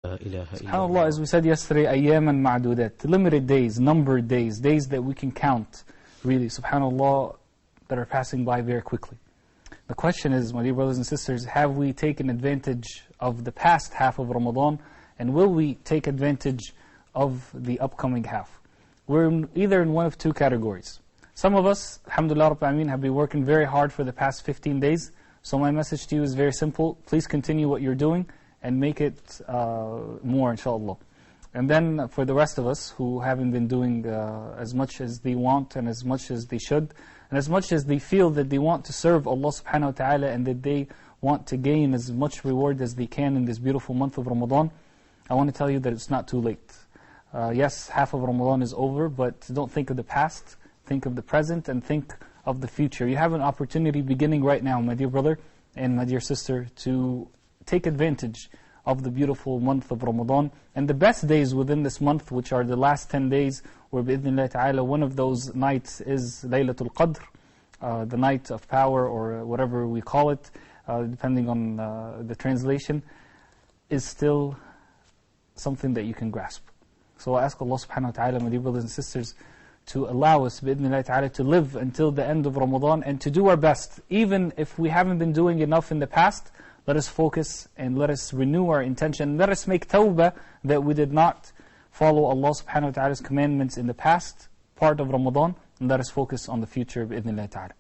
SubhanAllah, as we said yesterday, ayyaman ma'dudat, limited days, numbered days, days that we can count, really, SubhanAllah, that are passing by very quickly. The question is, my dear brothers and sisters, have we taken advantage of the past half of Ramadan, and will we take advantage of the upcoming half? We're either in one of two categories. Some of us, alhamdulillah Rabbil Alameen, have been working very hard for the past 15 days, so my message to you is very simple. Please continue what you're doing, and make it more, inshallah. And then for the rest of us who haven't been doing as much as they want and as much as they should, and as much as they feel that they want to serve Allah subhanahu wa ta'ala and that they want to gain as much reward as they can in this beautiful month of Ramadan, I want to tell you that it's not too late. Yes, half of Ramadan is over, but don't think of the past, think of the present, and think of the future. You have an opportunity beginning right now, my dear brother and my dear sister, to take advantage of the beautiful month of Ramadan. And the best days within this month, which are the last 10 days, where bi'idhnillah ta'ala, one of those nights is Laylatul Qadr, the night of power, or whatever we call it, depending on the translation, is still something that you can grasp. So I ask Allah subhanahu wa ta'ala, my dear brothers and sisters, to allow us, bi'idhnillah ta'ala, to live until the end of Ramadan and to do our best. Even if we haven't been doing enough in the past, let us focus and let us renew our intention. Let us make tawbah that we did not follow Allah subhanahu wa ta'ala's commandments in the past part of Ramadan, and let us focus on the future, bi'idhnillah ta'ala.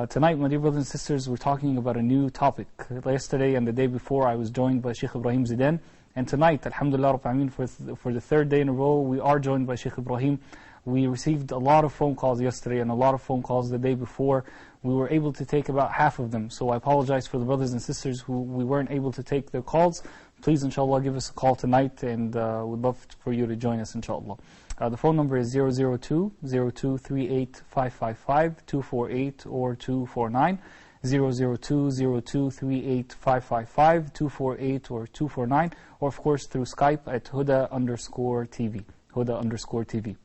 Tonight, my dear brothers and sisters, we're talking about a new topic. Yesterday and the day before, I was joined by Sheikh Ibrahim Zidan, and tonight, alhamdulillah Rabbil Alameen, for the third day in a row, we are joined by Sheikh Ibrahim. We received a lot of phone calls yesterday and a lot of phone calls the day before. We were able to take about half of them. So I apologize for the brothers and sisters who we weren't able to take their calls. Please, inshallah, give us a call tonight, and we'd love for you to join us, inshallah. The phone number is 002-0238-555-248 or 249. 002-0238-555, 248 or 249. Or of course through Skype at Huda_TV. Huda_TV.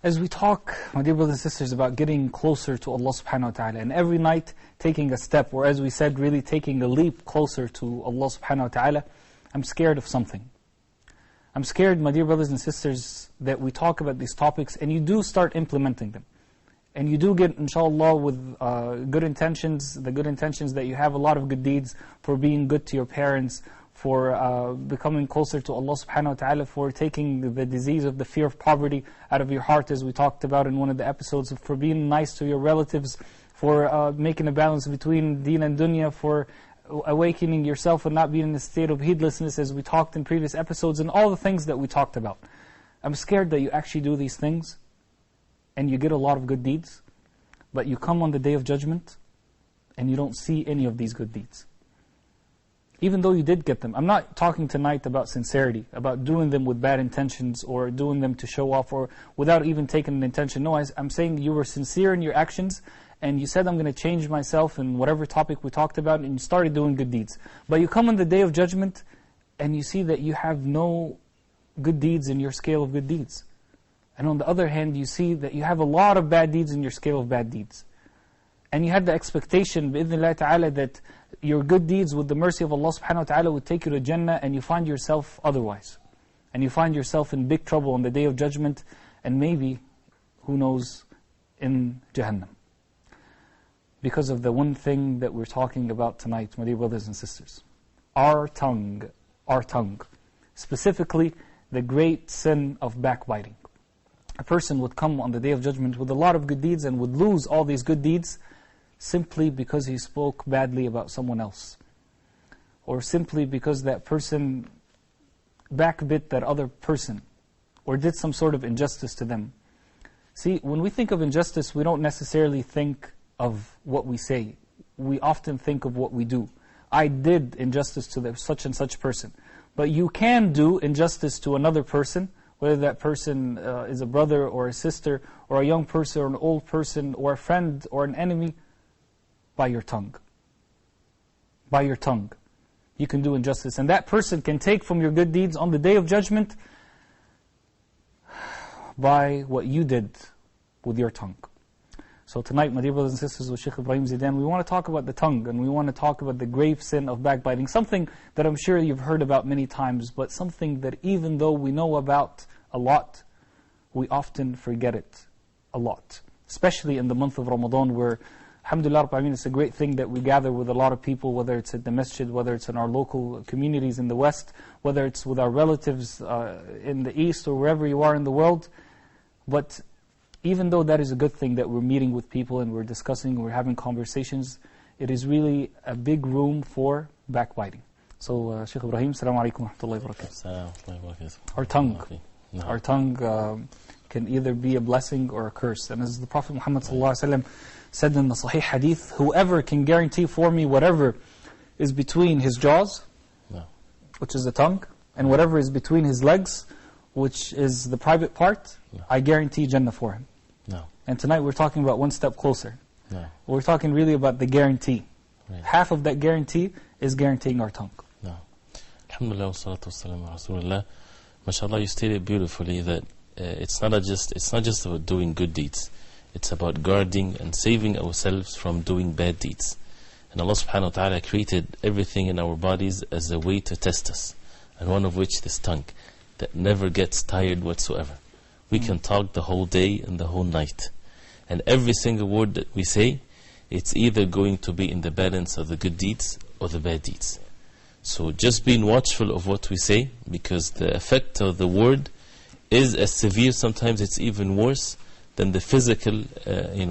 As we talk, my dear brothers and sisters, about getting closer to Allah subhanahu wa ta'ala, and every night taking a step, or as we said, really taking a leap closer to Allah subhanahu wa ta'ala, I'm scared of something. I'm scared, my dear brothers and sisters, that we talk about these topics and you do start implementing them. And you do get, inshallah, with good intentions, the good intentions that you have a lot of good deeds, for being good to your parents, for becoming closer to Allah subhanahu wa ta'ala, for taking the disease of the fear of poverty out of your heart, as we talked about in one of the episodes, for being nice to your relatives, for making a balance between deen and dunya, for awakening yourself and not being in a state of heedlessness, as we talked in previous episodes, and all the things that we talked about. I'm scared that you actually do these things, and you get a lot of good deeds, but you come on the Day of Judgment, and you don't see any of these good deeds. Even though you did get them. I'm not talking tonight about sincerity, about doing them with bad intentions, or doing them to show off, or without even taking an intention. No, I'm saying you were sincere in your actions, and you said, I'm going to change myself in whatever topic we talked about, and you started doing good deeds. But you come on the Day of Judgment, and you see that you have no good deeds in your scale of good deeds. And on the other hand, you see that you have a lot of bad deeds in your scale of bad deeds. And you had the expectation, bi'idhnillah ta'ala, that your good deeds with the mercy of Allah subhanahu wa ta'ala would take you to Jannah, and you find yourself otherwise. And you find yourself in big trouble on the Day of Judgment, and maybe, who knows, in Jahannam. Because of the one thing that we're talking about tonight, my dear brothers and sisters. Our tongue. Specifically, the great sin of backbiting. A person would come on the Day of Judgment with a lot of good deeds and would lose all these good deeds simply because he spoke badly about someone else. Or simply because that person backbit that other person, or did some sort of injustice to them. See, when we think of injustice, we don't necessarily think of what we say. We often think of what we do. I did injustice to such and such person. But you can do injustice to another person, whether that person is a brother or a sister, or a young person or an old person, or a friend or an enemy, by your tongue. By your tongue. You can do injustice. And that person can take from your good deeds on the Day of Judgment by what you did with your tongue. So tonight, my dear brothers and sisters, with Sheikh Ibrahim Zidan, we want to talk about the tongue, and we want to talk about the grave sin of backbiting. Something that I'm sure you've heard about many times, but something that even though we know about a lot, we often forget it a lot. Especially in the month of Ramadan, where, alhamdulillah, it's a great thing that we gather with a lot of people, whether it's at the masjid, whether it's in our local communities in the West, whether it's with our relatives in the East, or wherever you are in the world. But even though that is a good thing that we're meeting with people and we're discussing, we're having conversations, it is really a big room for backbiting. So, Shaykh Ibrahim, assalamu alaikum wa rahmatullahi wa barakatuh. Our tongue can either be a blessing or a curse. And as the Prophet Muhammad ﷺ said in the Sahih Hadith, whoever can guarantee for me whatever is between his jaws, which is the tongue, and whatever is between his legs, which is the private part, I guarantee Jannah for him. And tonight we're talking about one step closer. We're talking really about the guarantee. Half of that guarantee is guaranteeing our tongue. Alhamdulillah, wassalatu wassalamu ala Rasulullah. MashaAllah, you stated beautifully that it's not just about doing good deeds. It's about guarding and saving ourselves from doing bad deeds. And Allah subhanahu wa ta'ala created everything in our bodies as a way to test us. And one of which this tongue that never gets tired whatsoever. We can talk the whole day and the whole night. And every single word that we say, it's either going to be in the balance of the good deeds or the bad deeds. So just being watchful of what we say, because the effect of the word is as severe, sometimes it's even worse than the physical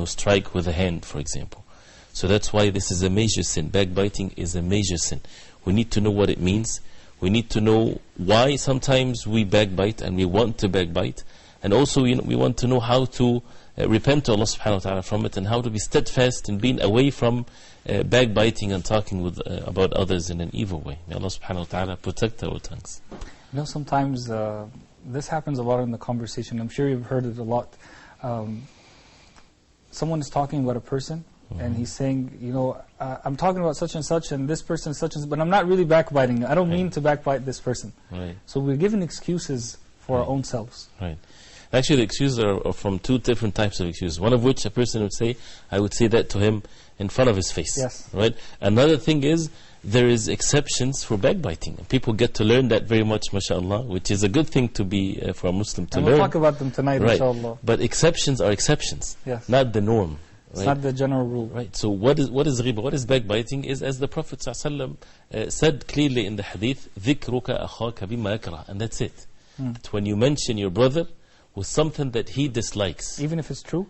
strike with a hand, for example. So that's why this is a major sin. Backbiting is a major sin. We need to know what it means. We need to know why sometimes we backbite and we want to backbite. And also we want to know how to repent to Allah subhanahu wa ta'ala from it, and how to be steadfast in being away from backbiting and talking about others in an evil way. May Allah subhanahu wa ta'ala protect our tongues. Sometimes this happens a lot in the conversation. I'm sure you've heard it a lot. Someone is talking about a person, and he's saying, I'm talking about such and such, and this person is such and such, but I'm not really backbiting. I don't mean to backbite this person. So we're given excuses for our own selves. Actually, the excuses are from two different types of excuses. One of which a person would say, I would say that to him in front of his face. Another thing is, there is exceptions for backbiting. And people get to learn that very much, mashallah, which is a good thing to be for a Muslim to learn. We'll talk about them tonight, inshallah. But exceptions are exceptions, not the norm. It's not the general rule. So what is ghiba? What is backbiting? Is, as the Prophet ﷺ said clearly in the hadith, ذِكْرُكَ أَخَاكَ بِمَا يَكْرَهُ. And that's it. That when you mention your brother with something that he dislikes, even if it's true?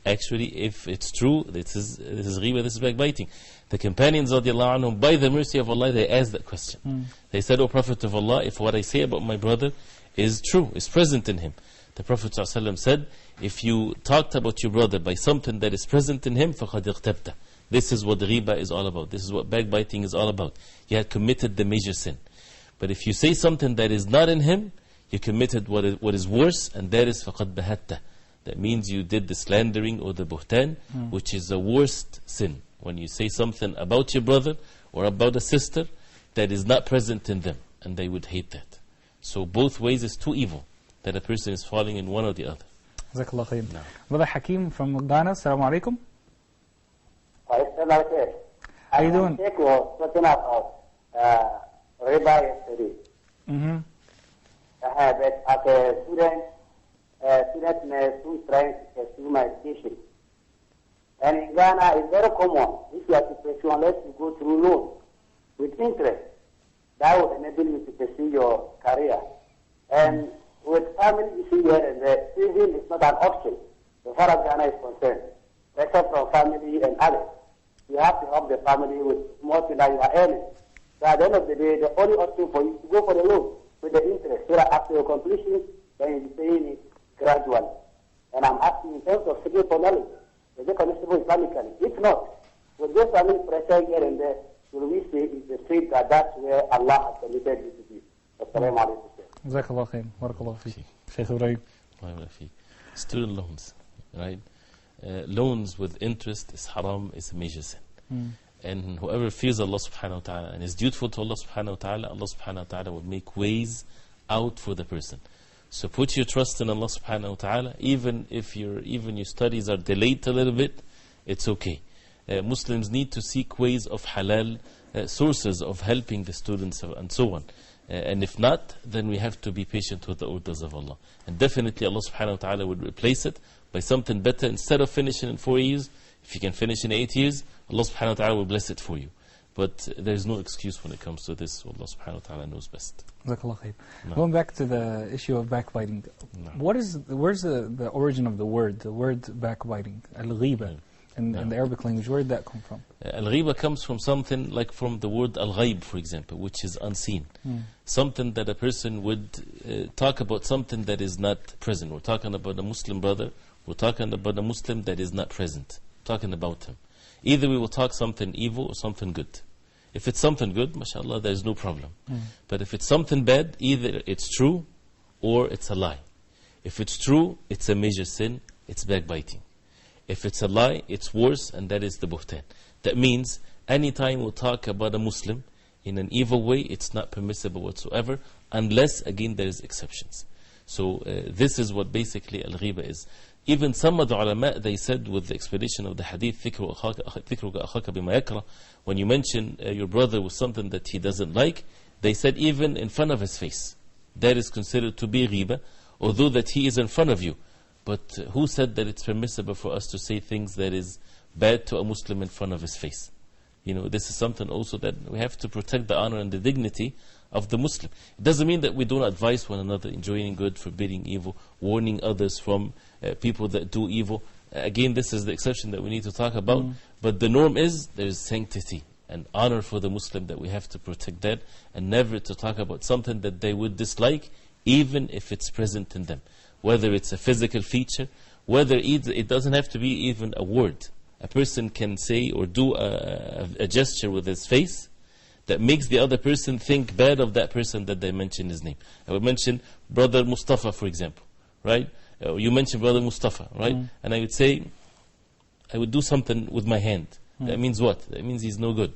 Actually, if it's true, this is ghiba, this is backbiting. The companions radiallahu anhum, by the mercy of Allah, they asked that question. They said, O Prophet of Allah, if what I say about my brother is true, is present in him. The Prophet ﷺ said, if you talked about your brother by something that is present in him, فَقَدْ اغْتَبْتَ. This is what ghiba is all about. This is what backbiting is all about. You had committed the major sin. But if you say something that is not in him, you committed what is worse, and that is فَقَدْ بَهَتَّ. That means you did the slandering or the buhtan, which is the worst sin. When you say something about your brother or about a sister that is not present in them, and they would hate that. So both ways is too evil, that a person is falling in one or the other. Jazakallah khair. Brother Hakim from Ghana, assalamu alaikum. How you doing? But as a student may soon trying to pursue my education. And in Ghana, it's very common, if you are to pursue, unless you go through loan with interest, that will enable you to pursue your career. And with family issue here and there, saving is not an option, as far as Ghana is concerned, except from family and others. You have to help the family with more things that you are earning. So at the end of the day, the only option for you is to go for the loan with the interest, so that after your completion, then you'll be paying it gradually. And I'm asking in terms of seeking for knowledge, is it permissible Islamically? If not, with this family pressure here and there, will we say it's the faith that that's where Allah has permitted you to be? Assalamu alaikum. Jazakallah khair. Barakallah fi. Shaykh Ibrahim. Student loans, right? Loans with interest is haram, is a major sin. And whoever fears Allah subhanahu wa ta'ala and is dutiful to Allah subhanahu wa ta'ala, Allah subhanahu wa ta'ala will make ways out for the person. So put your trust in Allah subhanahu wa ta'ala. Even if your studies are delayed a little bit, it's okay. Muslims need to seek ways of halal sources of helping the students and so on. And if not, then we have to be patient with the orders of Allah. And definitely Allah subhanahu wa ta'ala would replace it by something better. Instead of finishing in 4 years, if you can finish in 8 years, Allah subhanahu wa ta'ala will bless it for you. But there is no excuse when it comes to this. Allah subhanahu wa ta'ala knows best. Jazakallah khair. No. Going back to the issue of backbiting, No. where's the origin of the word backbiting, al-ghiba, in the Arabic language? Where did that come from? Al-ghiba comes from something like from the word al-ghaib, for example, which is unseen. Something that a person would talk about, something that is not present. We're talking about a Muslim brother, we're talking about a Muslim that is not present, talking about him. Either we will talk something evil or something good. If it's something good, mashallah, there's no problem. But if it's something bad, either it's true or it's a lie. If it's true, it's a major sin, it's backbiting. If it's a lie, it's worse, and that is the buhtan. That means anytime we'll talk about a Muslim in an evil way, it's not permissible whatsoever, unless, again, there is exceptions. So this is what basically al-ghiba is. Even some of the ulama, they said with the explanation of the hadith, ذِكْرُكَ أَخَاكَ بِمَا يَكْرَهُ, when you mention your brother with something that he doesn't like, they said even in front of his face. That is considered to be ghiba, although that he is in front of you. But who said that it's permissible for us to say things that is bad to a Muslim in front of his face? You know, this is something also that we have to protect the honor and the dignity of the Muslim. It doesn't mean that we don't advise one another, enjoining good, forbidding evil, warning others from people that do evil. Again, this is the exception that we need to talk about. But the norm is there is sanctity and honor for the Muslim, that we have to protect that, and never to talk about something that they would dislike, even if it's present in them. Whether it's a physical feature, whether it doesn't have to be even a word. A person can say or do a gesture with his face that makes the other person think bad of that person that they mention his name. I would mention Brother Mustafa, for example, right? You mentioned Brother Mustafa, right? And I would say, I would do something with my hand. That means what? That means he's no good.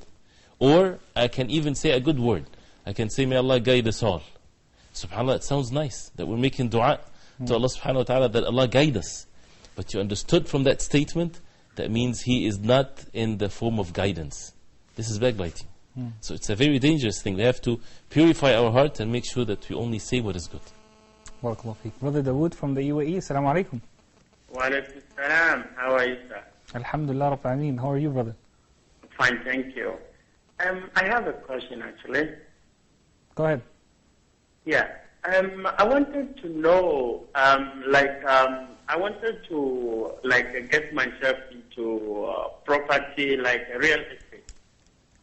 Or I can even say a good word. I can say, may Allah guide us all. SubhanAllah, it sounds nice that we're making dua to Allah subhanahu wa ta'ala that Allah guide us. But you understood from that statement, that means he is not in the form of guidance. This is backbiting. So it's a very dangerous thing. We have to purify our heart and make sure that we only say what is good. Barakallahu feek. Brother Dawood from the UAE, Assalamu alaikum. Wa alaikum salam. How are you, sir? Alhamdulillah Rabbil Alameen. How are you, brother? Fine, thank you. I have a question, actually. Go ahead. Yeah. I wanted to know, I wanted to, get myself into property, like real estate.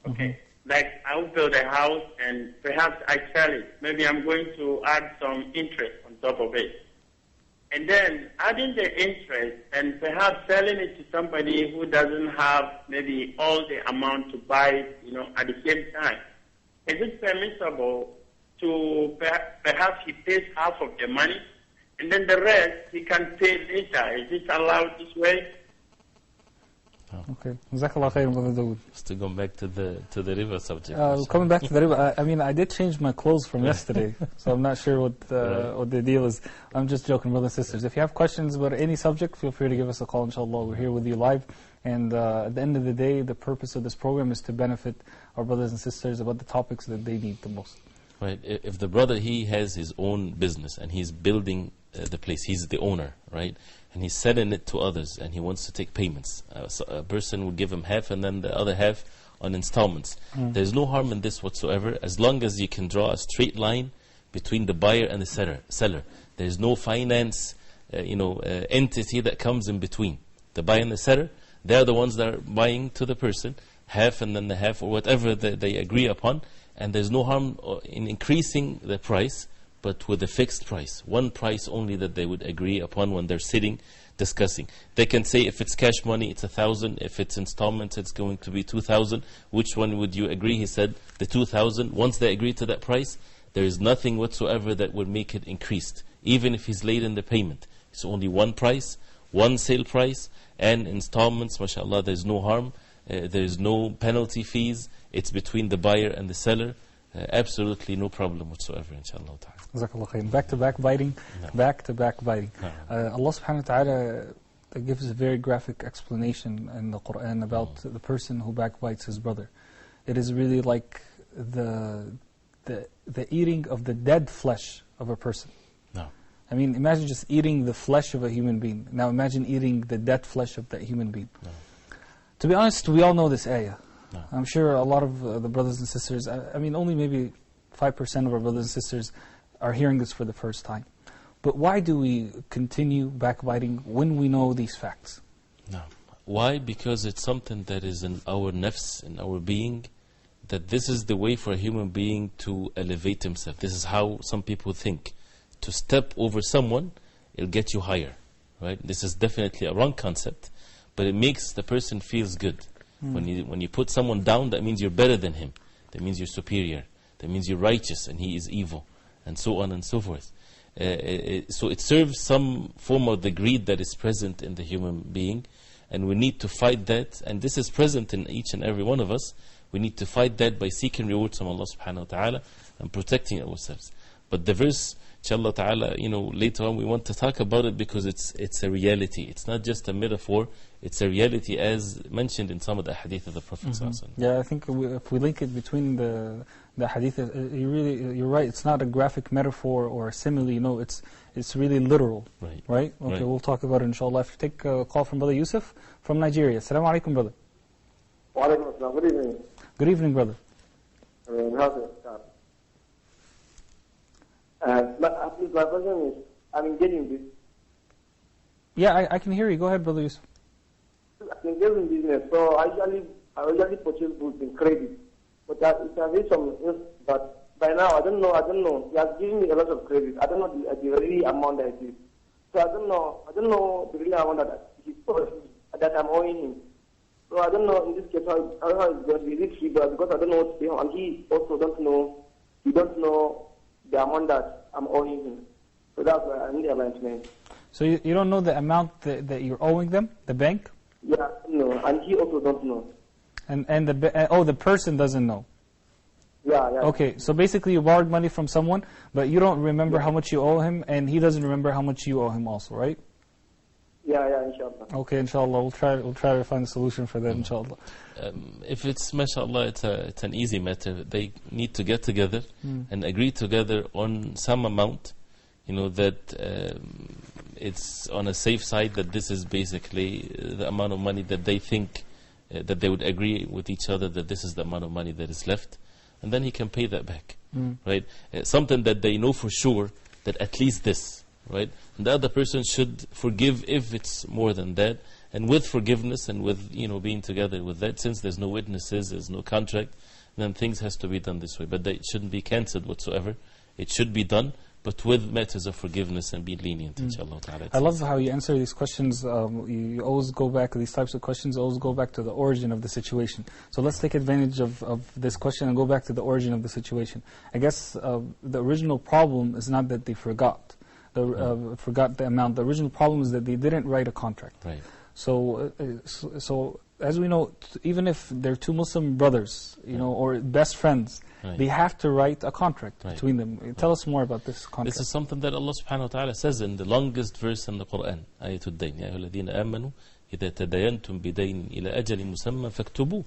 Okay. Like, I'll build a house and perhaps I sell it. Maybe I'm going to add some interest on top of it. And then adding the interest and perhaps selling it to somebody who doesn't have maybe all the amount to buy it, at the same time. Is it permissible to perhaps he pays half of the money and then the rest he can pay later? Is it allowed this way? Okay. Jazakallah khair, Brother Dawood. Still going back to the river subject. Coming back to the river, I did change my clothes from yesterday, so I'm not sure what the deal is. I'm just joking, brothers and sisters. If you have questions about any subject, feel free to give us a call, inshallah. We're here with you live. And at the end of the day, the purpose of this program is to benefit our brothers and sisters about the topics that they need the most. Right. If the brother, he has his own business and he's building the place, he's the owner, right? And he's selling it to others and he wants to take payments. So a person would give him half and then the other half on installments. There's no harm in this whatsoever, as long as you can draw a straight line between the buyer and the seller. There's no finance entity that comes in between. The buyer and the seller, they're the ones that are buying to the person, half and then the half, or whatever they agree upon. And there's no harm in increasing the price, but with a fixed price. One price only that they would agree upon when they're sitting discussing. They can say if it's cash money, it's 1,000. If it's installments, it's going to be 2,000. Which one would you agree? He said the 2,000. Once they agree to that price, there is nothing whatsoever that would make it increased. Even if he's late in the payment. It's only one price, one sale price, and installments, mashallah, there's no harm. There's no penalty fees. It's between the buyer and the seller. absolutely no problem whatsoever, inshallah ta'ala. Jazakallah khair. Back to backbiting. No. Back to backbiting. No. Allah subhanahu wa ta'ala gives a very graphic explanation in the Qur'an about the person who backbites his brother. It is really like the eating of the dead flesh of a person. No. I mean, imagine just eating the flesh of a human being. Now imagine eating the dead flesh of that human being. No. To be honest, we all know this ayah. No. I'm sure a lot of the brothers and sisters, I mean only maybe 5% of our brothers and sisters are hearing this for the first time. But why do we continue backbiting when we know these facts? No. Why? Because it's something that is in our nafs, in our being, that this is the way for a human being to elevate himself. This is how some people think. To step over someone, it'll get you higher. Right? This is definitely a wrong concept, but it makes the person feels good. When you put someone down, that means you're better than him. That means you're superior. That means you're righteous and he is evil. And so on and so forth. So it serves some form of the greed that is present in the human being. And we need to fight that. And this is present in each and every one of us. We need to fight that by seeking rewards from Allah subhanahu wa ta'ala and protecting ourselves. But the verse, inshallah ta'ala, later on we want to talk about it because it's a reality. It's not just a metaphor. It's a reality as mentioned in some of the hadith of the Prophet ﷺ. Yeah, I think if we link it between the hadith, you're right. It's not a graphic metaphor or a simile. It's really literal. Right? Okay, Right. we'll talk about it inshallah. If you take a call from Brother Yusuf from Nigeria. Assalamu alaikum, brother. Wa alaikum assalam. Good evening. Good evening, brother. How's it? Please, my question is, I'm engaged in this. Yeah, I can hear you. Go ahead, Brother Yusuf. I'm engaged in business, so I usually purchase goods in credit. But it has been some years, but by now, I don't know. He has given me a lot of credit. I don't know the really amount that it is. So I don't know the really amount that I'm owing him. So I don't know in this case how it's going to be. Is it cheaper? Because I don't know what to pay him, and he also don't know the amount that I'm owing him. So that's why I need enlightenment. So you don't know the amount that you're owing them, the bank? Yeah, no, and he also don't know. And the person doesn't know. Yeah. Okay, so basically you borrowed money from someone, but you don't remember how much you owe him, and he doesn't remember how much you owe him also, right? Yeah, inshallah. Okay, inshallah, we'll try to find a solution for that, inshallah. If it's, mashallah, it's an easy matter. They need to get together and agree together on some amount, that it's on a safe side, that this is basically the amount of money that they think, that they would agree with each other that this is the amount of money that is left, and then he can pay that back, right? Something that they know for sure, that at least this, right? And the other person should forgive if it's more than that, and with forgiveness and with being together with that, since there's no witnesses, there's no contract, then things has to be done this way. But they shouldn't be cancelled whatsoever. It should be done, but with matters of forgiveness and being lenient, inshallah ta'ala. I love how you answer these questions. You always go back, these types of questions always go back to the origin of the situation. So let's take advantage of this question and go back to the origin of the situation. I guess the original problem is not that they forgot the amount. The original problem is that they didn't write a contract. Right. So as we know, even if they're two Muslim brothers, or best friends, they have to write a contract between them. Tell us more about this contract. This is something that Allah subhanahu wa ta'ala says in the longest verse in the Qur'an, Ayatul Dayn. Ya ayyuhalladhina amanu, idha tadayantum bidayn ila ajalin musamman faktubu.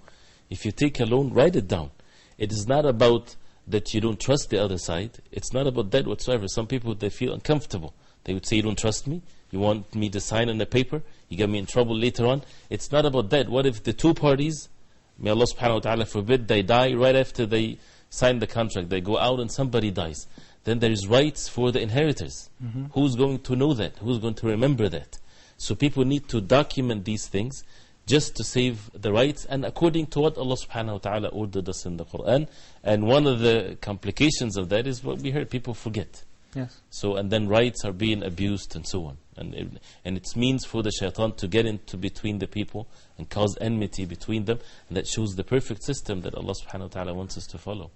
If you take a loan, write it down. It is not about that you don't trust the other side. It's not about that whatsoever. Some people, they feel uncomfortable. They would say, you don't trust me? You want me to sign on the paper? You get me in trouble later on? It's not about that. What if the two parties, may Allah subhanahu wa ta'ala forbid, they die right after they sign the contract. They go out and somebody dies. Then there is rights for the inheritors. Who's going to know that? Who's going to remember that? So people need to document these things just to save the rights, and according to what Allah subhanahu wa ta'ala ordered us in the Qur'an. And one of the complications of that is what we heard, people forget. Yes. So, and then rights are being abused and so on. And it's means for the shaitan to get into between the people and cause enmity between them. And that shows the perfect system that Allah subhanahu wa ta'ala wants us to follow.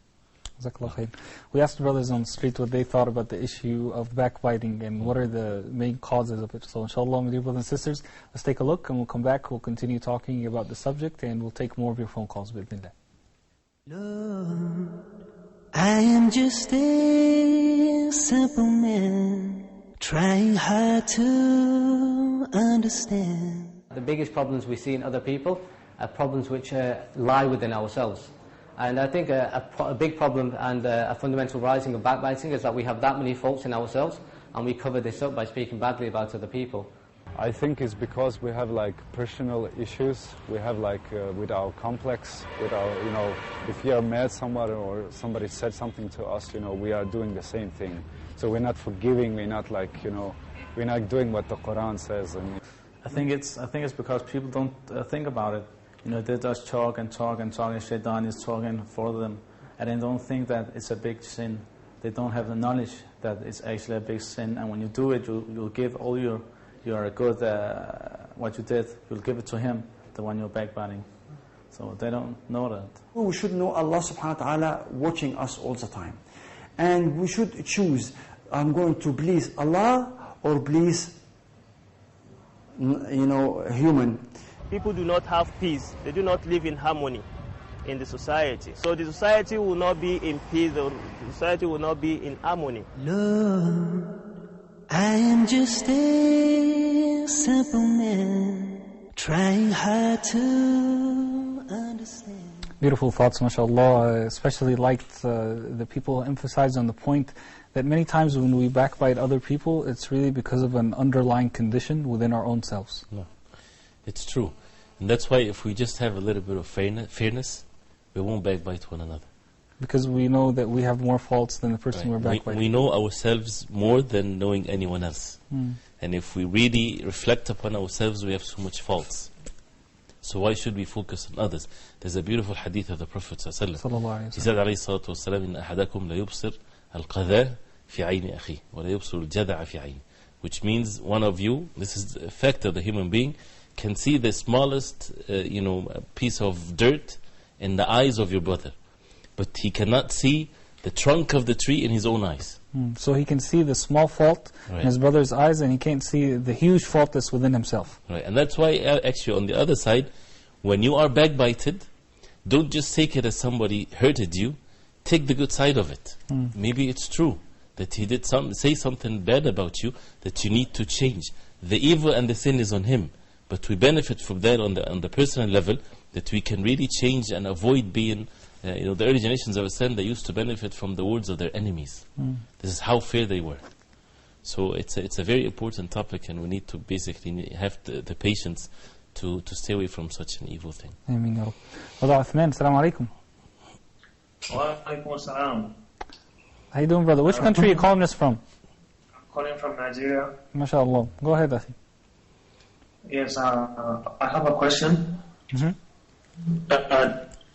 Jazakallah khair. We asked brothers on the street what they thought about the issue of backbiting and what are the main causes of it. So inshallah, my dear brothers and sisters, let's take a look and we'll come back. We'll continue talking about the subject and we'll take more of your phone calls. Bismillah. I am just a simple man, trying hard to understand. The biggest problems we see in other people are problems which lie within ourselves. And I think a big problem and a fundamental rising of backbiting is that we have that many faults in ourselves, and we cover this up by speaking badly about other people. I think it's because we have like personal issues. We have like with our complex, with our, if we are mad somebody or somebody said something to us, we are doing the same thing. So we're not forgiving, we're not like, we're not doing what the Qur'an says. I think it's because people don't think about it. They just talk and talk and talk, and Zidan is talking for them, and they don't think that it's a big sin. They don't have the knowledge that it's actually a big sin, and when you do it, you'll give all your good, what you did, you'll give it to him, the one you're backbiting. So they don't know that. We should know Allah subhanahu wa ta'ala watching us all the time. And we should choose, I'm going to please Allah or please, human. People do not have peace. They do not live in harmony in the society. So the society will not be in peace, or the society will not be in harmony. Lord, I am just a simple man, trying hard to understand. Beautiful thoughts, mashallah. Especially liked the people who emphasized on the point that many times when we backbite other people, it's really because of an underlying condition within our own selves. No, it's true. And that's why if we just have a little bit of fairness, we won't backbite one another. Because we know that we have more faults than the person we're backbiting. We know ourselves more than knowing anyone else. And if we really reflect upon ourselves, we have so much faults. So why should we focus on others? There's a beautiful hadith of the Prophet ﷺ. He said, عليه الصلاة والسلام, إن أحدكم لا يبصر القذاة في عين أخيه ولا يبصر الجدع في عين. Which means one of you, this is the effect of the human being, can see the smallest piece of dirt in the eyes of your brother, but he cannot see the trunk of the tree in his own eyes. So he can see the small fault in his brother's eyes, and he can't see the huge fault that's within himself. Right, and that's why actually on the other side, when you are backbited, don't just take it as somebody hurted you, take the good side of it. Maybe it's true that he did say something bad about you that you need to change. The evil and the sin is on him, but we benefit from that on the personal level, that we can really change and avoid being, the early generations of Islam, they used to benefit from the words of their enemies. This is how fair they were. So it's a very important topic, and we need to basically have the patience to stay away from such an evil thing. Ameen. Brother Uthman, assalamu alaikum. Wa alaikum assalam. How you doing, brother? Which country are you calling us from? I'm calling from Nigeria. MashaAllah. Go ahead, Akhi. Yes, I have a question.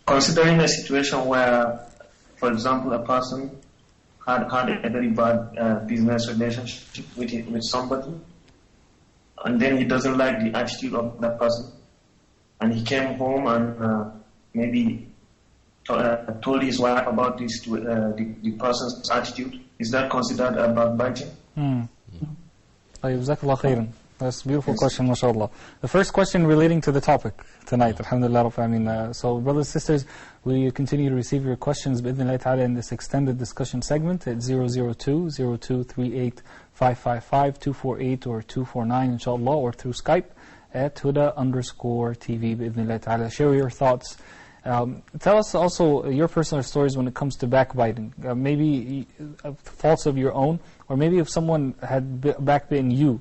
Considering a situation where, for example, a person had a very bad business relationship with somebody, and then he doesn't like the attitude of that person, and he came home and maybe told his wife about this the person's attitude, is that considered a backbiting? Jazakallah khairan. That's a beautiful question, mashallah. The first question relating to the topic tonight, alhamdulillah. So brothers and sisters, we continue to receive your questions bi'idhnillah ta'ala in this extended discussion segment at 002-0238-555-248 or 249 inshallah, or through Skype at huda_TV bi'idhnillah ta'ala. Share your thoughts. Tell us also your personal stories when it comes to backbiting. Maybe faults of your own, or maybe if someone had backbitten you,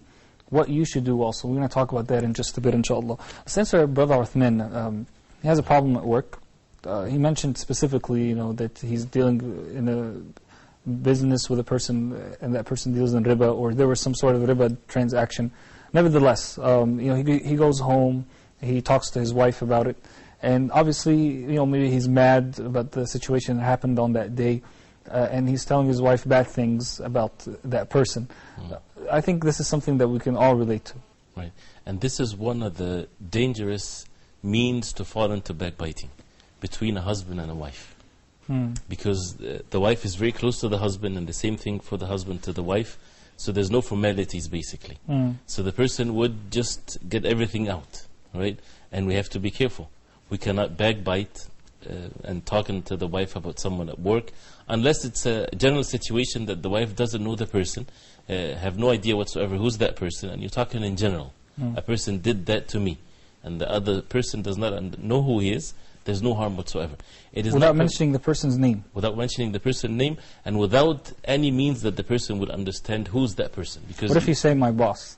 what you should do also. We're going to talk about that in just a bit, inshallah. Since our brother Uthman, he has a problem at work. He mentioned specifically, that he's dealing in a business with a person, and that person deals in riba, or there was some sort of riba transaction. Nevertheless, he goes home, he talks to his wife about it, and obviously, maybe he's mad about the situation that happened on that day, and he's telling his wife bad things about that person. I think this is something that we can all relate to. Right. And this is one of the dangerous means to fall into backbiting between a husband and a wife. Because the wife is very close to the husband, and the same thing for the husband to the wife. So there's no formalities, basically. So the person would just get everything out, right? And we have to be careful. We cannot backbite and talking to the wife about someone at work, unless it's a general situation that the wife doesn't know the person, have no idea whatsoever who's that person, and you're talking in general. A person did that to me, and the other person does not know who he is, there's no harm whatsoever. It is without mentioning the person's name. Without mentioning the person's name, and without any means that the person would understand who's that person. Because what if you say my boss?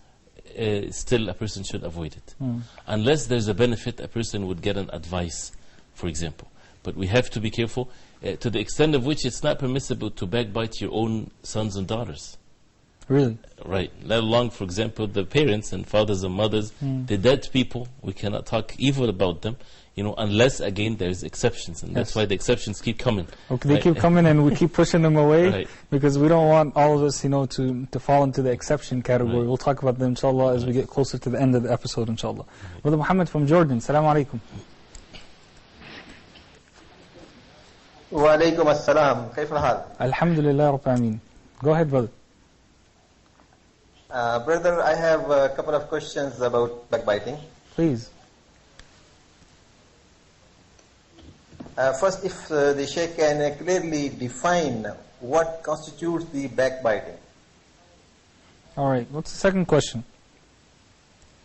Still a person should avoid it. Unless there's a benefit, a person would get an advice, for example. But we have to be careful, to the extent of which it's not permissible to backbite your own sons and daughters. Really? Right. Let alone, for example, the parents and fathers and mothers, the dead people, we cannot talk evil about them, unless, again, there's exceptions. And that's why the exceptions keep coming. Okay, they keep coming and we keep pushing them away because we don't want all of us, to fall into the exception category. We'll talk about them, inshallah, as we get closer to the end of the episode, inshallah. Brother Muhammad from Jordan, Assalamu alaikum. Wa alaikum assalam. Kayf al-hal? Alhamdulillah Rabbil Alameen. Go ahead, brother. Brother, I have a couple of questions about backbiting. Please. First, if the Shaykh can clearly define what constitutes the backbiting. Alright, what's the second question?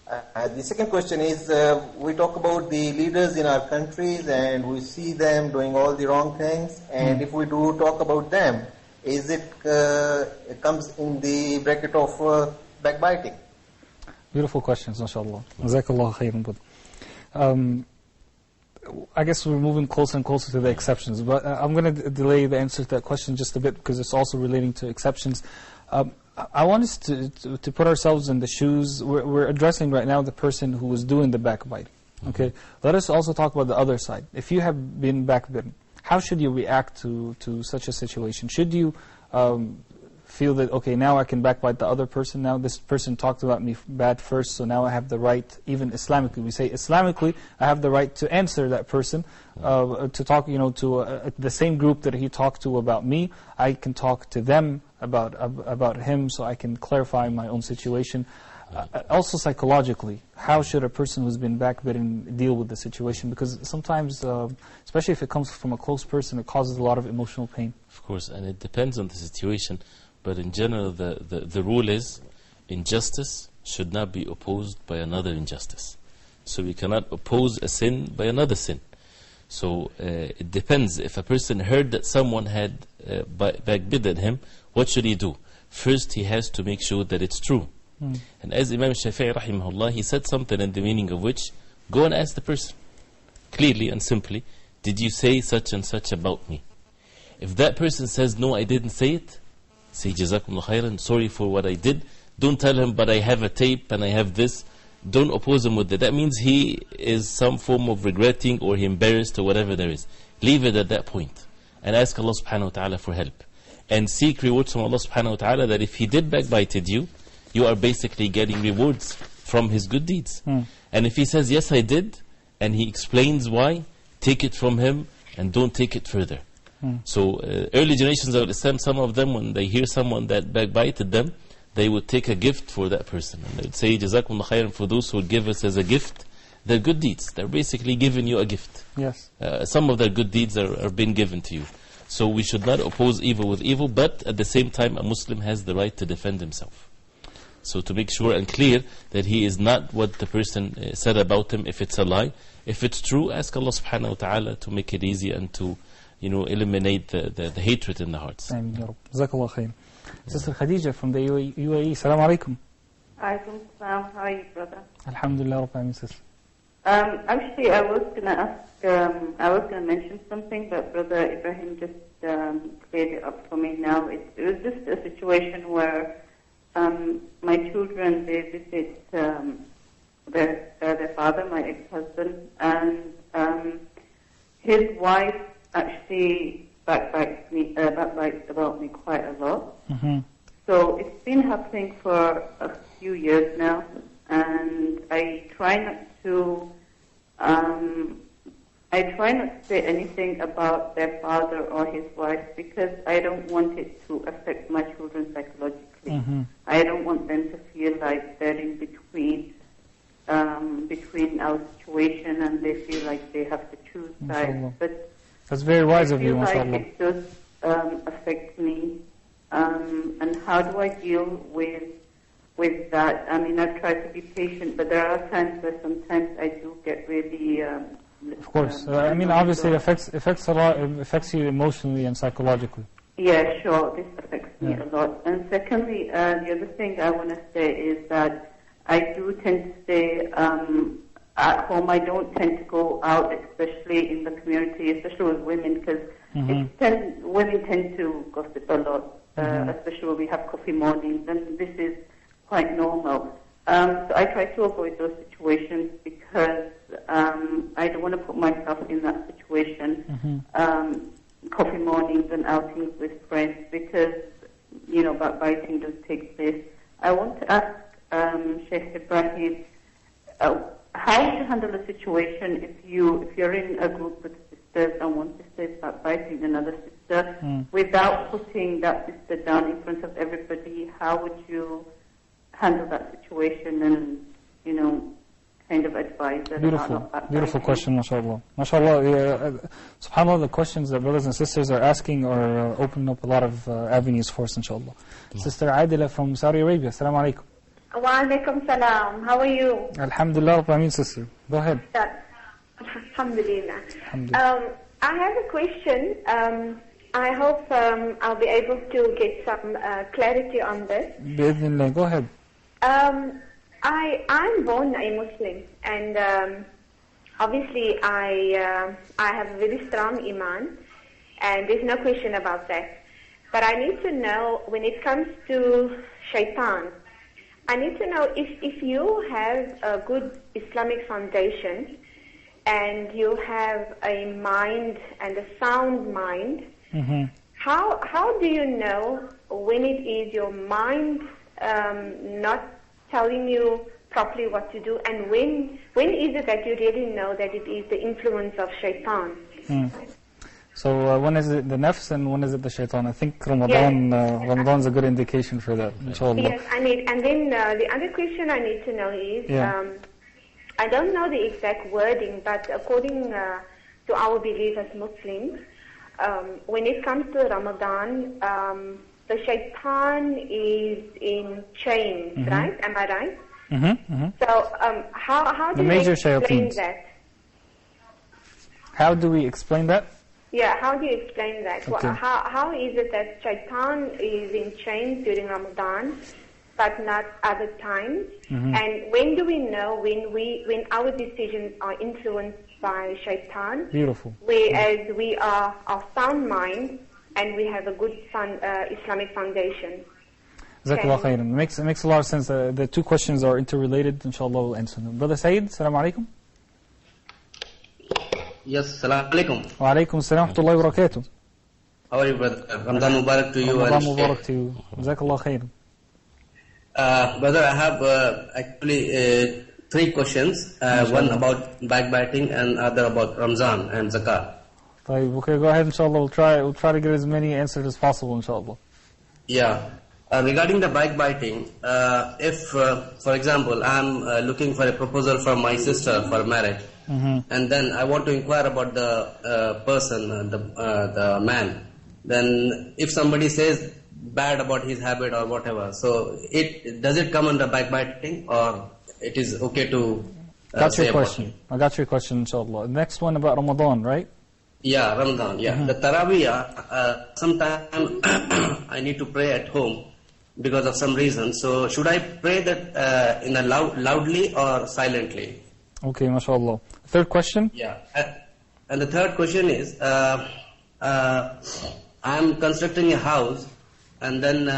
The second question is, we talk about the leaders in our countries and we see them doing all the wrong things, and if we do talk about them, is it comes in the bracket of backbiting? Beautiful questions, mashallah. Jazakallah khairan, brother. I guess we're moving closer and closer to the exceptions, but I'm going to delay the answer to that question just a bit because it's also relating to exceptions. I want us to put ourselves in the shoes. We're addressing right now the person who was doing the backbite. Okay, let us also talk about the other side. If you have been backbitten, how should you react to such a situation? Should you feel that, okay, now I can backbite the other person, now this person talked about me bad first, so now I have the right, even Islamically, we say Islamically, I have the right to answer that person, to talk, to the same group that he talked to about me, I can talk to them about him, so I can clarify my own situation. Also psychologically, how should a person who's been backbitten deal with the situation? Because sometimes, especially if it comes from a close person, it causes a lot of emotional pain. Of course, and it depends on the situation. But in general, the rule is, injustice should not be opposed by another injustice. So we cannot oppose a sin by another sin. So it depends. If a person heard that someone had backbitten him, what should he do? First, he has to make sure that it's true. And as Imam Shafi'i rahimahullah, he said something in the meaning of which, go and ask the person, clearly and simply, did you say such and such about me? If that person says, no, I didn't say it, say, Jazakumullah khairan, sorry for what I did. Don't tell him, but I have a tape and I have this. Don't oppose him with that. That means he is some form of regretting or he embarrassed or whatever there is. Leave it at that point and ask Allah subhanahu wa ta'ala for help. And seek rewards from Allah subhanahu wa ta'ala that if he did backbited you, you are basically getting rewards from his good deeds. And if he says, yes, I did, and he explains why, take it from him and don't take it further. So early generations of Islam, some of them, when they hear someone that backbited them, they would take a gift for that person. And they would say, Jazakumullah khairan, for those who would give us as a gift their good deeds. They're basically giving you a gift. Yes. Some of their good deeds are being given to you. So we should not oppose evil with evil, but at the same time, a Muslim has the right to defend himself. So to make sure and clear that he is not what the person said about him, if it's a lie. If it's true, ask Allah subhanahu wa ta'ala to make it easy and to eliminate the hatred in the hearts. Ameen ya Rabb. Jazakallah khair. Sister Khadija from the UAE. Assalamu alaikum. Alaikum salam. How are you, brother? Alhamdulillah Rabbil Alameen, sister. Actually, I was going to ask, I was going to mention something, but Brother Ibrahim just cleared it up for me now. It was just a situation where my children, they visit their father, my ex-husband, and his wife actually backbites about me quite a lot. So it's been happening for a few years now, and I try not to say anything about their father or his wife because I don't want it to affect my children psychologically. I don't want them to feel like they're in between our situation and they feel like they have to choose sides. But That's very wise of you, I feel mashallah. like it does affect me. And how do I deal with that? I mean, I've tried to be patient, but there are times where sometimes I do get really... Of course. I mean, obviously it affects a lot. It affects you emotionally and psychologically. Yeah, sure. This affects me a lot. And secondly, the other thing I want to say is that I do tend to stay at home. I don't tend to go out, especially in the community, especially with women, because women tend to gossip a lot, especially when we have coffee mornings, and this is quite normal. So I try to avoid those situations because I don't want to put myself in that situation. Coffee mornings and outings with friends, because backbiting does take place. I want to ask Sheikh Ibrahim, how would you handle a situation if you're in a group with sisters and one sister is backbiting another sister without putting that sister down in front of everybody? How would you handle that situation and kind of advise them about not backbiting? Beautiful question, mashallah. Mashallah, subhanAllah, the questions that brothers and sisters are asking are opening up a lot of avenues for us, inshallah. Sister Adila from Saudi Arabia, assalamu alaikum. Wa alaikum salam. How are you? Alhamdulillah, Rabbil Alameen, sister. Go ahead. Alhamdulillah. I have a question. I hope I'll be able to get some clarity on this. Bi'idhnillah, go ahead. I'm born a Muslim, and obviously I have a very strong iman, and there's no question about that. But I need to know, when it comes to shaitan, I need to know if you have a good Islamic foundation and you have a mind and a sound mind, how do you know when it is your mind not telling you properly what to do, and when is it that you really know that it is the influence of shaitan? So when is it the nafs and when is it the shaitan? I think Ramadan's a good indication for that, inshallah. Yes, and then the other question I need to know is, I don't know the exact wording, but according to our belief as Muslims, when it comes to Ramadan, the shaitan is in chains, right? Am I right? So how do you explain that? How do we explain that? Yeah, how do you explain that? Okay. How is it that shaitan is in chains during Ramadan, but not other times? And when do we know when our decisions are influenced by shaitan? Beautiful. Whereas we are of sound mind and we have a good Islamic foundation. Jazakallah khairan. It makes a lot of sense. The two questions are interrelated. Inshallah, we'll answer them. Brother Saeed, assalamu alaikum. Yes, assalamu alaikum. Wa alaikum assalam wa rahmatullahi wa barakatuh. How are you, brother? Ramadan Mubarak to you. Ramadan Mubarak to you. Jazakallah khairan. Brother, I have actually 3 questions. One about backbiting and other about Ramzan and Zakat. Okay, go ahead, inshallah. We'll try to get as many answers as possible, inshallah. Yeah. Regarding the backbiting, if, for example, I'm looking for a proposal from my sister for marriage, and then I want to inquire about the person, the man, then if somebody says bad about his habit or whatever, so does it come under backbiting, or it is okay to Got your question. I got your question, inshallah. Next one about Ramadan, right? Yeah, Ramadan, yeah. The Taraweeh, sometimes I need to pray at home because of some reason. So should I pray that in a loudly or silently? Okay, mashallah. Third question? Yeah. And the third question is, I'm constructing a house, and then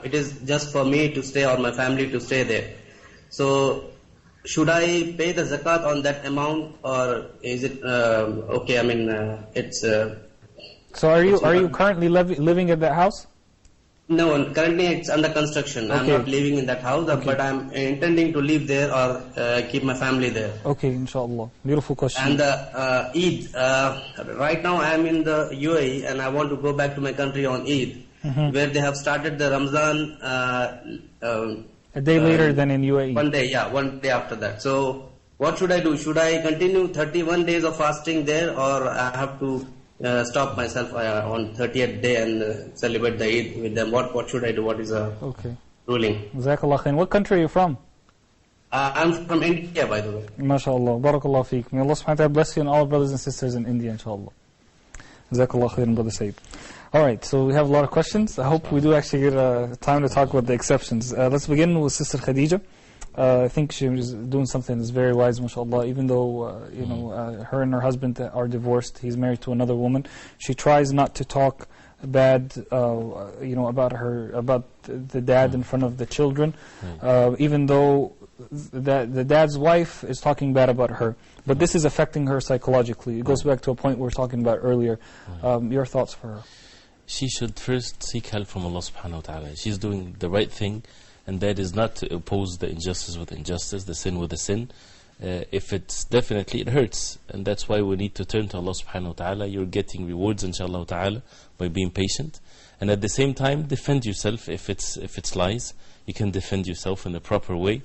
it is just for me to stay or my family to stay there. So should I pay the zakat on that amount, or is it okay? I mean, it's. So are you currently living at that house? No, currently it's under construction. Okay. I'm not living in that house, but I'm intending to live there or keep my family there. Okay, inshallah. Beautiful question. And Eid, right now I'm in the UAE and I want to go back to my country on Eid, where they have started the Ramzan a day later than in UAE. One day after that. So what should I do? Should I continue 31 days of fasting there, or I have to stop myself on 30th day and celebrate the Eid with them. What should I do? What is the ruling? Jazakallah khair. What country are you from? I'm from India, by the way. MashaAllah. Barakallah feek. May Allah subhanahu wa ta'ala bless you and all our brothers and sisters in India, inshallah. Jazakallah khair, Brother Sayyid. Alright, so we have a lot of questions. I hope we do actually get time to talk about the exceptions. Let's begin with Sister Khadija. I think she is doing something that's very wise, mashallah. Even though, her and her husband are divorced, he's married to another woman. She tries not to talk bad, about the dad in front of the children, even though the dad's wife is talking bad about her. But this is affecting her psychologically. It goes back to a point we were talking about earlier. Your thoughts for her? She should first seek help from Allah subhanahu wa ta'ala. She's doing the right thing, and that is not to oppose the injustice with injustice, the sin with the sin. If it's definitely, it hurts, and that's why we need to turn to Allah subhanahu wa ta'ala. You're getting rewards inshallah ta'ala by being patient, and at the same time defend yourself. If it's lies, you can defend yourself in the proper way,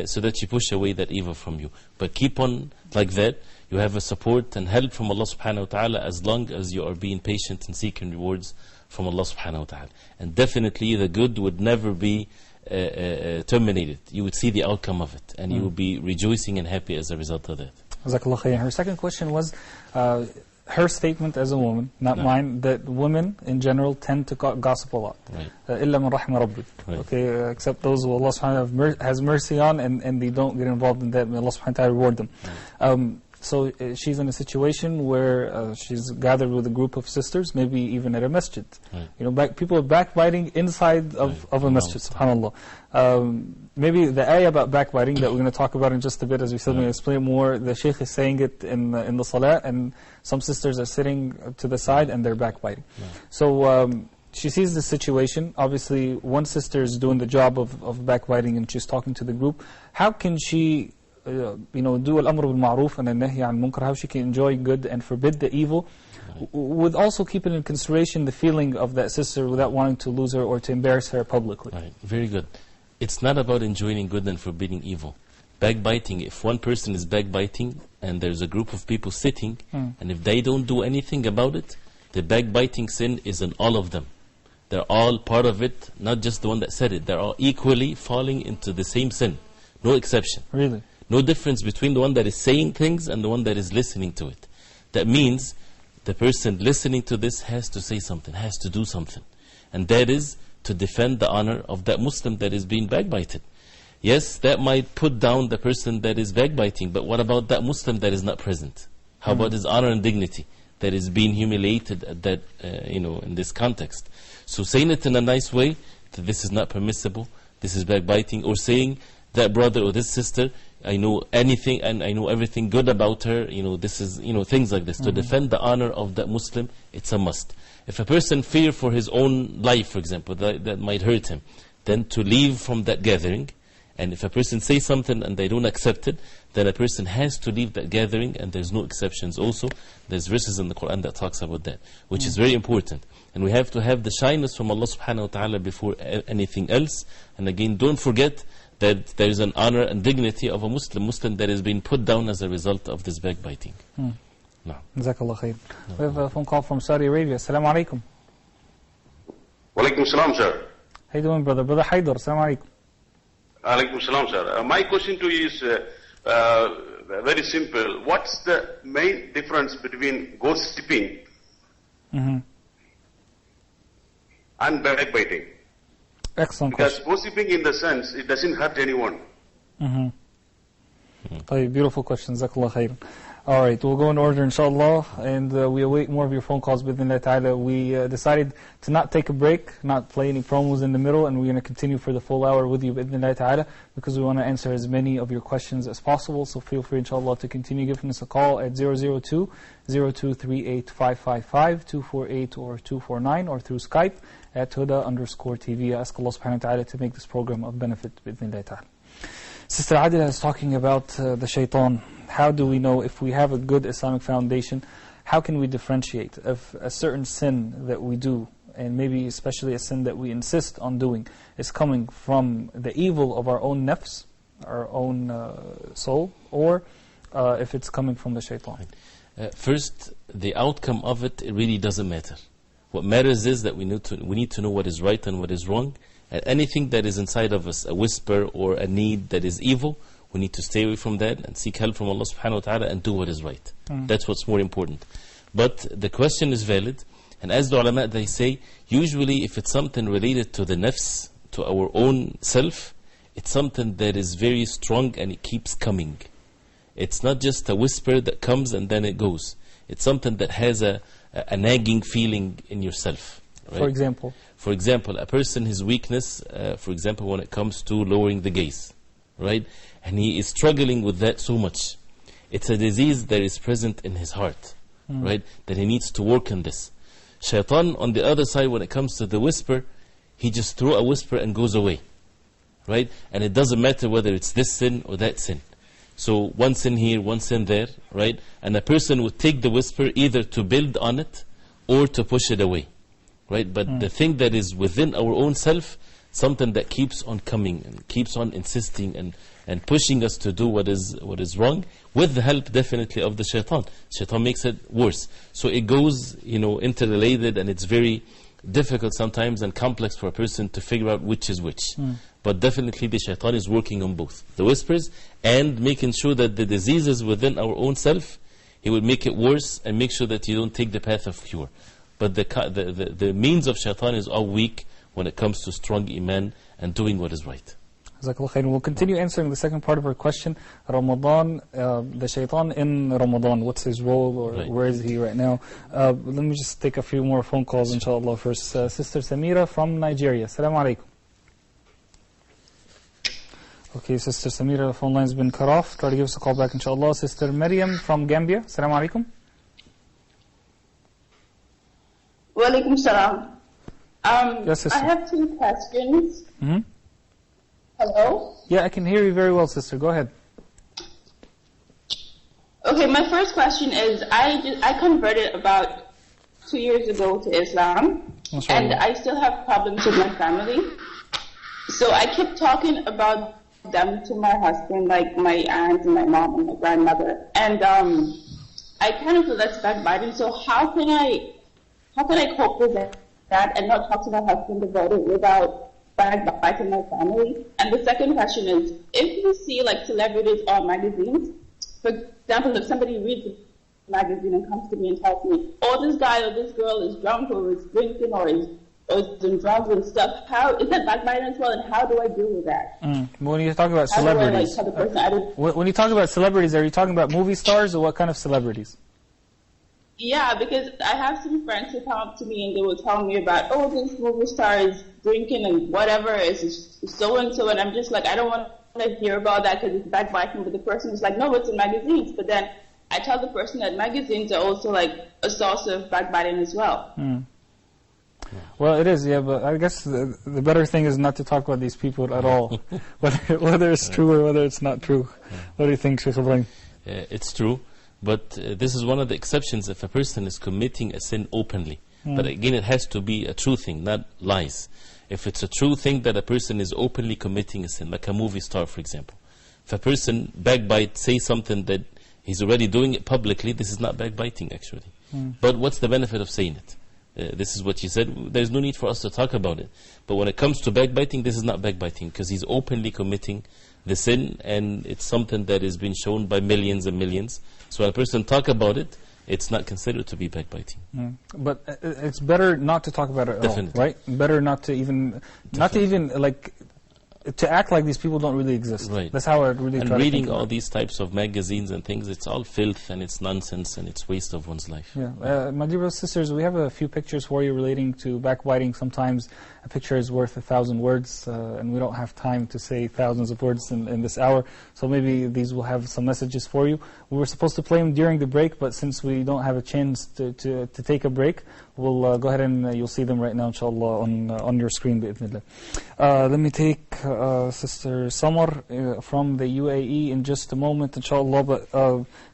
so that you push away that evil from you. But keep on like that. You have a support and help from Allah subhanahu wa ta'ala as long as you are being patient and seeking rewards from Allah subhanahu wa ta'ala. And definitely the good would never be terminated. You would see the outcome of it, and you will be rejoicing and happy as a result of that. Jazakallah khair. Her second question was her statement as a woman, not mine, that women in general tend to gossip a lot. إِلَّا مَنْ رَحْمَ رَبِّكَ. Okay, except those who Allah subhanahu wa ta'ala has mercy on, and they don't get involved in that. May Allah subhanahu wa ta'ala reward them. So she's in a situation where she's gathered with a group of sisters, maybe even at a masjid. People are backbiting inside of a masjid, subhanAllah. Maybe the ayah about backbiting that we're going to talk about in just a bit, as we said, we're going to explain more. The Shaykh is saying it in the salah, and some sisters are sitting to the side and they're backbiting. So she sees this situation. Obviously, one sister is doing the job of backbiting, and she's talking to the group. How can she do al-amr bil-ma'ruf and al-nahy an-munkar, how she can enjoy good and forbid the evil, with also keeping in consideration the feeling of that sister without wanting to lose her or to embarrass her publicly? Right, very good. It's not about enjoying good and forbidding evil. Backbiting, if one person is backbiting and there's a group of people sitting, and if they don't do anything about it, the backbiting sin is in all of them. They're all part of it, not just the one that said it. They're all equally falling into the same sin. No exception. Really? No difference between the one that is saying things and the one that is listening to it. That means the person listening to this has to say something, has to do something. And that is to defend the honor of that Muslim that is being backbited. Yes, that might put down the person that is backbiting, but what about that Muslim that is not present? How about his honor and dignity that is being humiliated at that, in this context? So saying it in a nice way, that this is not permissible, this is backbiting, or saying that brother or this sister, I know anything and I know everything good about her, this is, things like this. To defend the honor of that Muslim, it's a must. If a person fears for his own life, for example, that might hurt him, then to leave from that gathering. And if a person says something and they don't accept it, then a person has to leave that gathering, and there's no exceptions also. There's verses in the Qur'an that talks about that, which is very important. And we have to have the shyness from Allah subhanahu wa ta'ala before anything else. And again, don't forget that there is an honor and dignity of a Muslim that is being put down as a result of this backbiting. No. Jazakallah khair. We have a phone call from Saudi Arabia. Assalamu alaikum. Wa alaikum salam, sir. How you doing, brother? Brother Haidar, assalamu alaikum. Alaikum salam, sir. My question to you is very simple. What's the main difference between gossiping and backbiting? Excellent because question. gossiping, in the sense, it doesn't hurt anyone. Beautiful question. Jazakallah khair. Alright, we'll go in order inshallah, and we await more of your phone calls bidhnillah ta'ala. We decided to not take a break, not play any promos in the middle, and we're going to continue for the full hour with you bidhnillah ta'ala, because we want to answer as many of your questions as possible. So feel free inshallah to continue giving us a call at 002-0238-555, 248 or 249, or through Skype at Huda_TV. I ask Allah subhanahu wa ta'ala to make this program of benefit bidhnillah ta'ala. Sister Adila is talking about the shaitan. How do we know if we have a good Islamic foundation? How can we differentiate if a certain sin that we do, and maybe especially a sin that we insist on doing, is coming from the evil of our own nafs, our own soul, or if it's coming from the shaitan? First, the outcome of it really doesn't matter. What matters is that we need to know what is right and what is wrong. And anything that is inside of us, a whisper or a need that is evil, we need to stay away from that and seek help from Allah subhanahu wa ta'ala and do what is right. That's what's more important. But the question is valid. And as the ulama, they say, usually if it's something related to the nafs, to our own self, it's something that is very strong and it keeps coming. It's not just a whisper that comes and then it goes. It's something that has a nagging feeling in yourself. Right? For example? For example, a person, his weakness, for example, when it comes to lowering the gaze, right? And he is struggling with that so much. It's a disease that is present in his heart, right? That he needs to work on this. Shaitan, on the other side, when it comes to the whisper, he just throws a whisper and goes away, right? And it doesn't matter whether it's this sin or that sin. So one sin here, one sin there, right? And a person would take the whisper either to build on it or to push it away, right? But the thing that is within our own self, something that keeps on coming and keeps on insisting and pushing us to do what is wrong, with the help definitely of the shaitan. Shaitan makes it worse. So it goes, interrelated, and it's very difficult sometimes and complex for a person to figure out which is which. But definitely the shaitan is working on both. The whispers and making sure that the diseases within our own self, he will make it worse and make sure that you don't take the path of cure. But the means of shaitan is all weak when it comes to strong iman and doing what is right. Jazakallah khair. We'll continue answering the second part of our question. Ramadan, the shaitan in Ramadan, what's his role, or where is he right now? Let me just take a few more phone calls, inshallah, first. Sister Samira from Nigeria. Assalamu alaikum. Okay, Sister Samira, the phone line's been cut off. Try to give us a call back, inshallah. Sister Maryam from Gambia. Assalamu alaikum. Wa alaikum salam. Yes, sister. I have two questions. Hello? Yeah, I can hear you very well, sister. Go ahead. Okay, my first question is, I converted about 2 years ago to Islam, and I still have problems with my family. So I kept talking about them to my husband, like my aunt and my mom and my grandmother. And I kind of feel that's backbiting. So how can I cope with that and not talk to my husband about it without backbiting my family? And the second question is, if you see like celebrities on magazines, for example, if somebody reads a magazine and comes to me and tells me, oh, this guy or this girl is drunk or is drinking or is in drugs and stuff, how is that backbiting as well, and how do I deal with that? When you talk about celebrities, when you talk about celebrities, are you talking about movie stars or what kind of celebrities? Yeah, because I have some friends who come up to me and they will tell me about, oh, this movie star is drinking and whatever, is so-and-so, and I'm just like, I don't want to hear about that because it's backbiting, but the person is like, no, it's in magazines. But then I tell the person that magazines are also like a source of backbiting as well. Well, it is, yeah, but I guess the better thing is not to talk about these people at all, whether it's true or whether it's not true. What do you think, Shaykh Ibrahim? It's true. But this is one of the exceptions if a person is committing a sin openly. But again, it has to be a true thing, not lies. If it's a true thing that a person is openly committing a sin, like a movie star, for example. If a person backbites, say something that he's already doing it publicly, this is not backbiting, actually. But what's the benefit of saying it? This is what you said. There's no need for us to talk about it. But when it comes to backbiting, this is not backbiting, because he's openly committing the sin, and it's something that is being shown by millions and millions. So when a person talk about it, it's not considered to be backbiting. But it's better not to talk about it at all, right? Better not to even, to act like these people don't really exist. Right. That's how I really try to think. And reading all these types of magazines and things, it's all filth and it's nonsense and it's waste of one's life. Yeah, my dear brothers and sisters, we have a few pictures for you relating to backbiting. Sometimes a picture is worth 1,000 words, and we don't have time to say thousands of words in this hour. So maybe these will have some messages for you. We were supposed to play them during the break, but since we don't have a chance to take a break, we'll go ahead and you'll see them right now, inshallah, on your screen, bi'idhnillah. Let me take Sister Samar from the UAE in just a moment, inshallah, but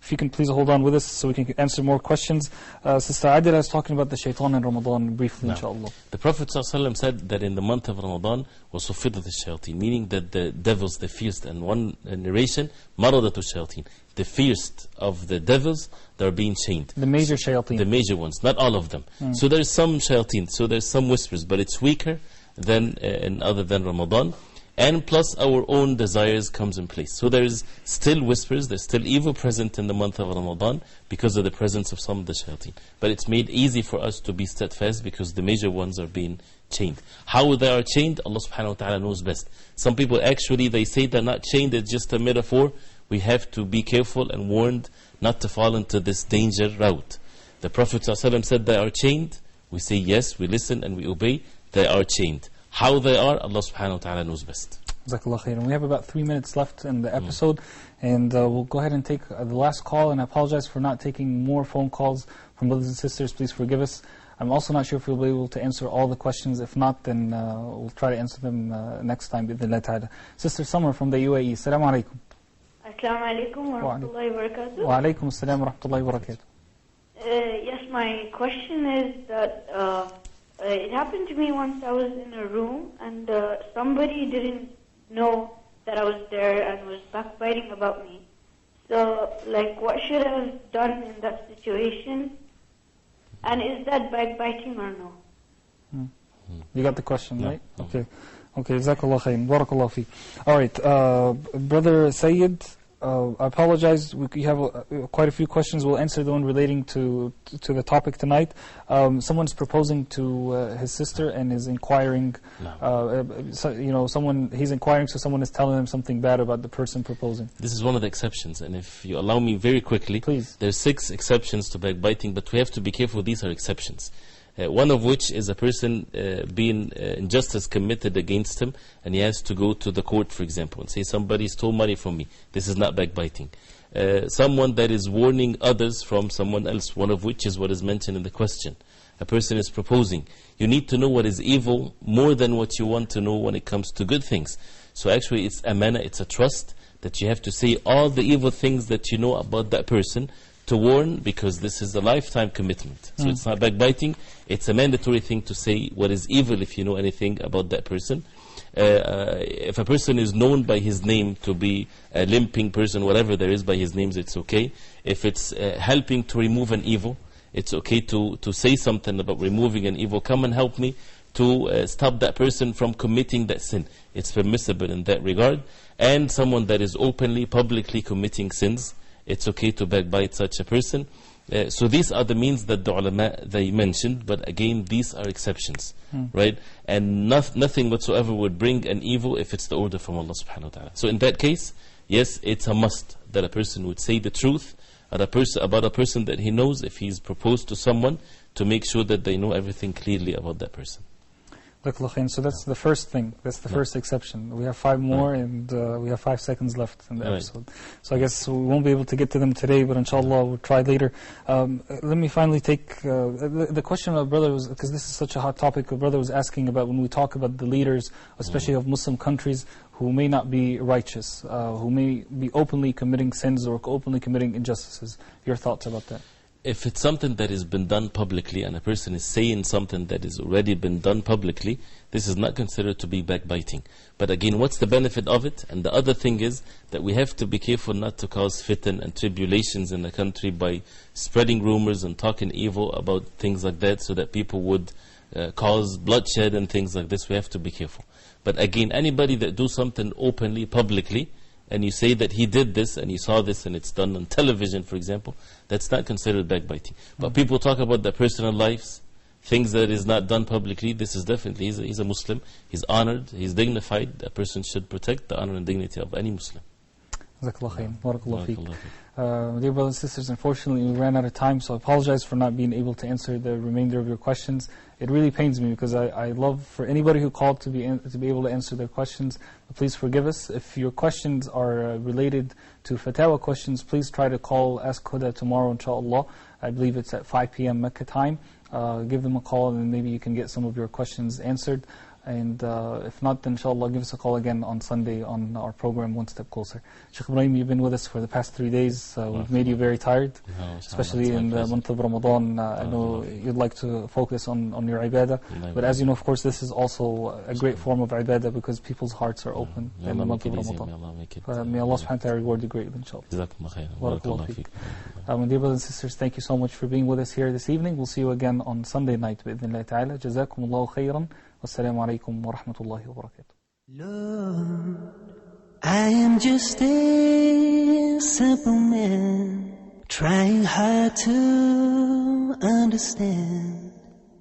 if you can please hold on with us so we can answer more questions. Sister Adila is talking about the shaitan in Ramadan briefly, inshallah. The Prophet ﷺ said that in the month of Ramadan was sufidat al-shayateen, meaning that the devils, they fierce, and one narration, maradat al-shayateen, the fiercest of the devils, they're being chained. The major shayateen. The major ones, not all of them. So there's some shayateen, so there's some whispers, but it's weaker than other than Ramadan. And plus our own desires comes in place. So there's still whispers, there's still evil present in the month of Ramadan because of the presence of some of the shayateen. But it's made easy for us to be steadfast because the major ones are being chained. How they are chained, Allah subhanahu wa ta'ala knows best. Some people actually, they say they're not chained, it's just a metaphor. We have to be careful and warned not to fall into this danger route. The Prophet ﷺ said they are chained. We say yes, we listen and we obey. They are chained. How they are, Allah subhanahu wa ta'ala knows best. Jazakallah khairan. We have about 3 minutes left in the episode, and we'll go ahead and take the last call, and I apologize for not taking more phone calls from brothers and sisters. Please forgive us. I'm also not sure if we'll be able to answer all the questions. If not, then we'll try to answer them next time. Sister Summer from the UAE. Assalamu alaikum. Assalamu alaikum wa rahmatullahi wa barakatuh. Wa alaikum assalam wa rahmatullahi wa barakatuh. Yes, my question is that it happened to me once. I was in a room and somebody didn't know that I was there and was backbiting about me. So, like, what should I have done in that situation? And is that backbiting or no? You got the question, right? Okay. Okay, Jazakallah khair. Barakallah fi. Alright, Brother Sayyid, I apologize. We have quite a few questions. We'll answer the one relating to the topic tonight. Someone's proposing to his sister and is inquiring. He's inquiring, so someone is telling him something bad about the person proposing. This is one of the exceptions, and if you allow me very quickly, please. There's 6 exceptions to backbiting, but we have to be careful. These are exceptions. One of which is a person being injustice committed against him, and he has to go to the court, for example, and say somebody stole money from me. This is not backbiting. Someone that is warning others from someone else, one of which is what is mentioned in the question. A person is proposing. You need to know what is evil more than what you want to know when it comes to good things. So actually it's amana, it's a trust that you have to say all the evil things that you know about that person, to warn, because this is a lifetime commitment. So it's not backbiting, it's a mandatory thing to say what is evil if you know anything about that person. If a person is known by his name to be a limping person, whatever there is by his names, it's okay. If it's helping to remove an evil, it's okay to say something about removing an evil. Come and help me to stop that person from committing that sin. It's permissible in that regard. And someone that is openly, publicly committing sins, it's okay to backbite such a person. So these are the means that the ulama, they mentioned, but again, these are exceptions, right? And nothing whatsoever would bring an evil if it's the order from Allah subhanahu wa ta'ala. So in that case, yes, it's a must that a person would say the truth about a person that he knows if he's proposed to someone, to make sure that they know everything clearly about that person. So that's the first thing. That's the first exception. We have 5 more, and we have 5 seconds left in the episode. So I guess we won't be able to get to them today, but inshallah we'll try later. Let me finally take the question of brother was, because this is such a hot topic. A brother was asking about when we talk about the leaders, especially of Muslim countries, who may not be righteous, who may be openly committing sins or openly committing injustices. Your thoughts about that? If it's something that has been done publicly and a person is saying something that has already been done publicly, this is not considered to be backbiting. But again, what's the benefit of it? And the other thing is that we have to be careful not to cause fitan and tribulations in the country by spreading rumors and talking evil about things like that, so that people would cause bloodshed and things like this. We have to be careful. But again, anybody that do something openly, publicly, and you say that he did this and you saw this and it's done on television, for example, that's not considered backbiting. But people talk about their personal lives, things that is not done publicly. This is definitely, he's a Muslim, he's honored, he's dignified. A person should protect the honor and dignity of any Muslim. Jazakallah khair. Barakallah feek. Dear brothers and sisters, unfortunately we ran out of time, so I apologize for not being able to answer the remainder of your questions. It really pains me, because I love for anybody who called to be able to answer their questions. Please forgive us. If your questions are related to fatwa questions, please try to call Ask Huda tomorrow, inshallah. I believe it's at 5 p.m. Mecca time. Give them a call, and maybe you can get some of your questions answered. And if not, then inshallah give us a call again on Sunday on our program One Step Closer. Sheikh Ibrahim, you've been with us for the past 3 days. We've made you very tired, especially in the month of Ramadan. I know you'd like to focus on your ibadah, but as you know, of course, this is also a great form of ibadah because people's hearts are open in the month of Ramadan. May Allah subhanahu wa ta'ala reward you greatly, inshallah. Barakallahu feek. My dear brothers and sisters, thank you so much for being with us here this evening. We'll see you again on Sunday night, bi'idhnillah ta'ala. Jazakumullahu khairan. Wassalamu alaikum wa rahmatullahi wa barakatuh. Lord, I am just a simple man, trying hard to understand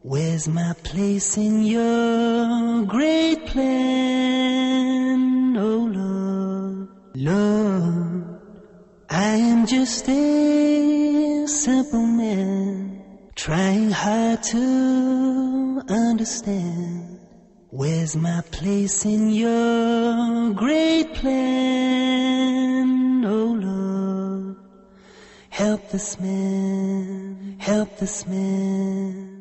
where's my place in your great plan. Oh Lord, Lord, I am just a simple man, trying hard to understand where's my place in your great plan. Oh Lord, help this man, help this man.